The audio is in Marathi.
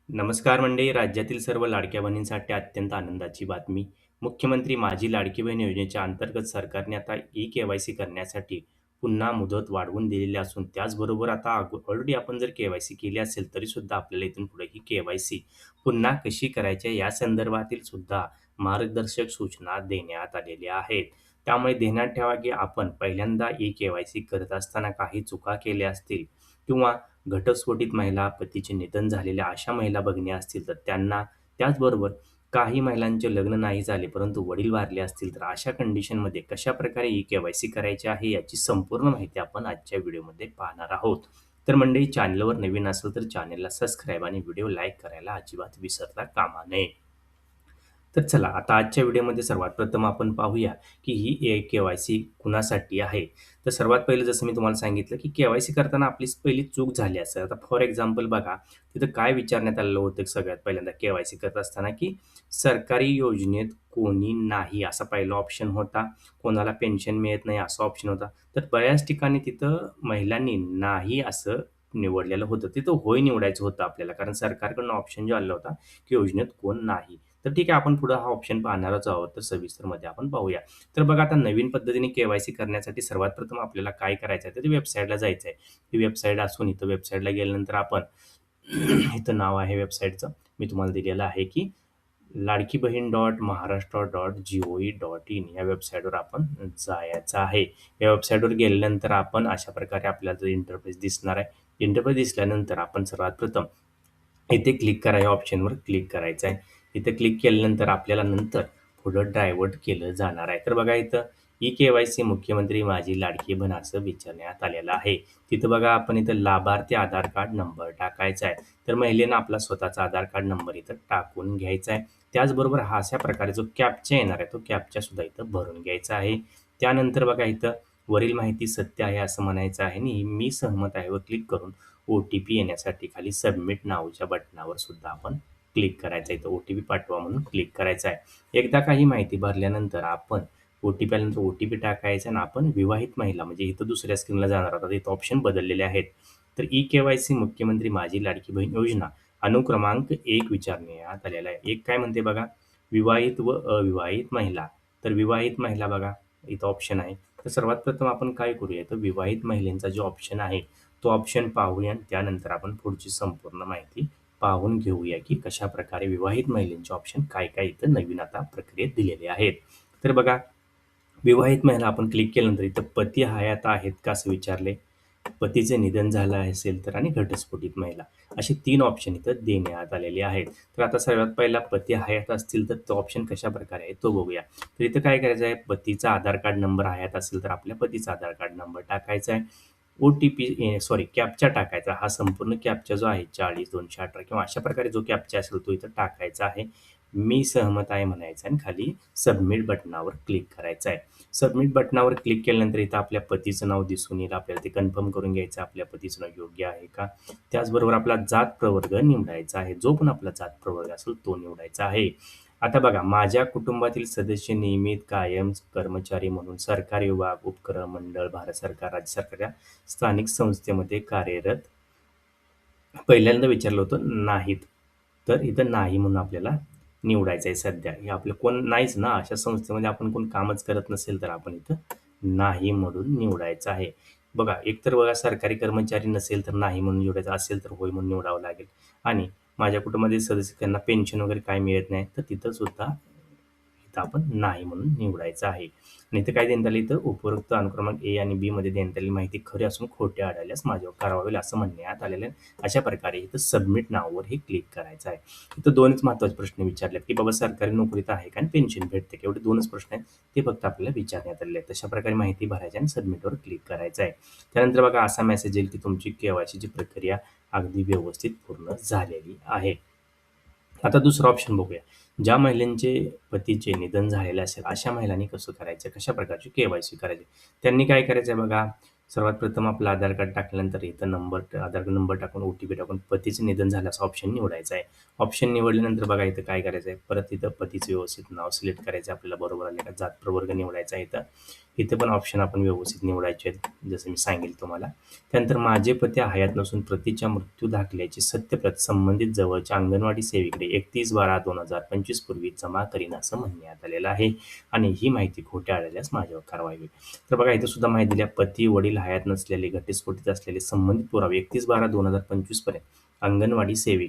नमस्कार मंडळी. राज्यातील सर्व लाडक्या बहिणींसाठी अत्यंत आनंदाची बातमी. मुख्यमंत्री माझी लाडकी बहीण योजनेच्या अंतर्गत सरकारने आता ई-के-वाय-सी करण्यासाठी पुन्हा मुदत वाढवून दिलेली असून त्याचबरोबर आता ऑलरेडी आपण जर के-वाय-सी केली असेल तरीसुद्धा आपल्याला इथून पुढे ही के-वाय-सी पुन्हा कशी करायची आहे या संदर्भातील सुद्धा मार्गदर्शक सूचना देण्यात आलेल्या आहेत. त्यामुळे ध्यानात ठेवा, की आपण पहिल्यांदा ई-के-वाय-सी करत असताना काही चुका केल्या असतील किंवा घटस्फोटित महिला, पतीचे निधन झालेल्या अशा महिला भगिनी असतील, तर त्यांना त्याचबरोबर काही महिलांचे लग्न नाही झाले, परंतु वडील वारले असतील, तर अशा कंडिशनमध्ये कशाप्रकारे ई-के-वाय-सी करायची आहे, याची संपूर्ण माहिती आपण आजच्या व्हिडिओमध्ये पाहणार आहोत. तर मंडळी, चॅनलवर नवीन असेल तर चॅनलला सबस्क्राईब आणि व्हिडिओ लाईक करायला अजिबात विसरता कामा नये. तर चला, आता आजच्या व्हिडिओमध्ये सर्वात प्रथम आपण पाहूया, की ही के-वाय-सी कुणासाठी आहे. तर सर्वात पहिलं जसं मी तुम्हाला सांगितलं, की के-वाय-सी करताना आपली पहिली चूक झाली असेल. आता फॉर एक्झाम्पल बघा, तिथं काय विचारण्यात आलेलं होतं सगळ्यात पहिल्यांदा के-वाय-सी करत असताना, की सरकारी योजनेत कोणी नाही असा पहिला ऑप्शन होता. कोणाला पेन्शन मिळत नाही असा ऑप्शन होता. तर बऱ्याच ठिकाणी तिथं महिलांनी नाही असं निवडलेलं होतं. तिथं होय निवडायचं होतं आपल्याला, कारण सरकारकडून ऑप्शन जो आलेला होता, की योजनेत कोण नाही. तर ठीक आहे, आपण पुढं हा ऑप्शन पाहणारच आहोत, तर सविस्तरमध्ये आपण पाहूया. तर बघा, आता नवीन पद्धतीने के-वाय-सी करण्यासाठी सर्वात प्रथम आपल्याला काय करायचं आहे, तर वेबसाईटला जायचं आहे. ही वेबसाईट असून इथं वेबसाईटला गेल्यानंतर आपण इथं नाव आहे वेबसाईटचं, मी तुम्हाला दिलेलं आहे, की लाडकी बहीण .महाराष्ट्र.gov.in या वेबसाईटवर आपण जायचं आहे. या वेबसाईटवर गेल्यानंतर आपण अशा प्रकारे आपल्याला इंटरफेस दिसणार आहे. इंटरफेस दिसल्यानंतर आपण सर्वात प्रथम इथे क्लिक करा, या ऑप्शनवर क्लिक करायचं आहे. इथे क्लिक केल्यानंतर आपल्याला नंतर पुढं डायव्हर्ट केलं जाणार आहे. तर बघा, इथं ई-के-वाय-सी मुख्यमंत्री माझी लाडकी बहीण असं विचारण्यात आलेलं आहे. तिथं बघा, आपण इथं लाभार्थी आधार कार्ड नंबर टाकायचा आहे. तर महिलेनं आपला स्वतःचा आधार कार्ड नंबर इथं टाकून घ्यायचा आहे. त्याचबरोबर हा अशा प्रकारे जो कॅप्चा येणार आहे, तो कॅप्चासुद्धा इथं भरून घ्यायचा आहे. त्यानंतर बघा, इथं वरील माहिती सत्य आहे असं म्हणायचं आहे आणि मी सहमत आहे वर क्लिक करून ओ-टी-पी येण्यासाठी खाली सबमिट नावाच्या बटनावर सुद्धा आपण क्लिक करायचं आहे. इथं ओ-टी-पी पाठवा म्हणून क्लिक करायचं आहे. एकदा काही माहिती भरल्यानंतर आपण ओ-टी-पी आल्यानंतर ओ-टी-पी टाकायचा आणि आपण विवाहित महिला, म्हणजे इथं दुसऱ्या स्क्रीनला जाणार आहोत. इथं ऑप्शन बदललेले आहेत. तर ई-के-वाय-सी मुख्यमंत्री माझी लाडकी बहीण योजना अनुक्रमांक 1 विचारण्यात आलेला आहे. 1 काय म्हणते बघा, विवाहित व अविवाहित महिला. तर विवाहित महिला बघा, इथं ऑप्शन आहे. तर सर्वात प्रथम आपण काय करूया, तर विवाहित महिलेचा जो ऑप्शन आहे, तो ऑप्शन पाहूया आणि त्यानंतर आपण पुढची संपूर्ण माहिती पाहून घेऊया, की कशाप्रकारे विवाहित महिलांचे ऑप्शन काय-काय इथं नवीन आता प्रक्रियेत दिलेले आहेत. तर बघा, विवाहित महिला आपण क्लिक केल्यानंतर इथं पती हयात आहेत का असं विचारले. पतीचे निधन झालं असेल तर आणि घटस्फोटित महिला, असे 3 ऑप्शन इथं देण्यात आलेले आहेत. तर आता सर्वात पहिला पती हयात असतील तर तो ऑप्शन कशाप्रकारे आहे तो बघूया. तर इथं काय करायचं आहे, पतीचा आधार कार्ड नंबर हयात असेल तर आपल्या पतीचा आधार कार्ड नंबर टाकायचा आहे. ओ-टी-पी कॅप्चा टाकायचा. हा संपूर्ण कॅप्चा जो आहे 40-218 किंवा अशा प्रकारे जो कॅप्चा असेल तो इथं टाकायचा आहे. मी सहमत आहे म्हणायचं आणि खाली सबमिट बटनावर क्लिक करायचं आहे. सबमिट बटनावर क्लिक केल्यानंतर इथं आपल्या पतीचं नाव दिसून येईल. आपल्याला ते कन्फर्म करून घ्यायचं आहे, आपल्या पतीचं नाव योग्य आहे का? त्याचबरोबर आपला जात प्रवर्ग निवडायचा आहे. जो पण आपला जात प्रवर्ग असेल तो निवडायचा आहे. आता बघा, माझ्या कुटुंबातील सदस्य नियमित कायम कर्मचारी म्हणून सरकारी विभाग, उपक्रम, मंडळ, भारत सरकार, राज्य सरकार या स्थानिक संस्थेमध्ये कार्यरत. पहिल्यांदा विचारलं होतं नाहीत. तर इथं नाही म्हणून आपल्याला निवडायचं आहे सध्या. हे आपलं कोण नाहीच ना, अशा संस्थेमध्ये आपण कोण कामच करत नसेल तर आपण इथं नाही म्हणून निवडायचं आहे. बघा, एकतर बघा, सरकारी कर्मचारी नसेल तर नाही म्हणून निवडायचं, असेल तर होय म्हणून निवडावं लागेल. आणि माझ्या कुटुंबातील सदस्य त्यांना पेन्शन वगैरे काय मिळत नाही, तर तिथं सुद्धा इथं आपण नाही म्हणून निवडायचं आहे. आणि इथं काय देण्यात आलं, इथं उपरोक्त अनुक्रमांक ए आणि बी मध्ये देण्यात आलेली माहिती खरी असून खोटे आढळल्यास माझ्यावर कारवाई होईल असं म्हणण्यात आलेलं आहे. अशा प्रकारे इथं सबमिट नावावर हे क्लिक करायचं आहे. इथं 2च महत्त्वाचे प्रश्न विचारलेत, की बाबा सरकारी नोकरीत आहे का आणि पेन्शन भेटते का? एवढे 2च प्रश्न आहेत. ते फक्त आपल्याला विचारण्यात आलेले आहेत. तशा प्रकारे माहिती भरायची आणि सबमिटवर क्लिक करायचं आहे. त्यानंतर बघा, असा मेसेज येईल, की तुमची के-वाय-सीची प्रक्रिया अगदी व्यवस्थित पूर्ण झालेली आहे. आता दुसरा ऑप्शन बघूया. ज्या महिलांचे पतीचे निधन झालेले असेल, अशा महिलांनी कसं करायचं, कशा प्रकारची के-वाय-सी करायची. त्यांनी काय करायचं आहे बघा, सर्वात प्रथम आपलं आधार कार्ड टाकल्यानंतर इथं आधार कार्ड नंबर टाकून ओ-टी-पी टाकून पतीचं निधन झालं असं ऑप्शन निवडायचं आहे. ऑप्शन निवडल्यानंतर बघा, इथं काय करायचं आहे, परत इथं पतीचं व्यवस्थित नाव सिलेक्ट करायचं आहे आपल्याला, बरोबर आले का, जात प्रवर्ग निवडायचा आहे इथं. इथे पण ऑप्शन आपण व्यवस्थित निवडायचे आहेत, जसं मी सांगेल तुम्हाला. त्यानंतर माझे पती हयात नसून पतीच्या मृत्यू दाखल्याची सत्यप्रत संबंधित जवळच्या अंगणवाडी सेविकेकडे 31/12/2025 पूर्वी जमा करीन असं म्हणण्यात आलेलं आहे आणि ही माहिती खोटी आढळल्यास माझ्यावर कारवाई होईल. तर बघा इथे सुद्धा माहिती दिली पती, वडील हयात नसलेले, घटस्फोटित असलेले संबंधित पुरावे 31/12/2025 पर्यंत अंगणवाडी सेविके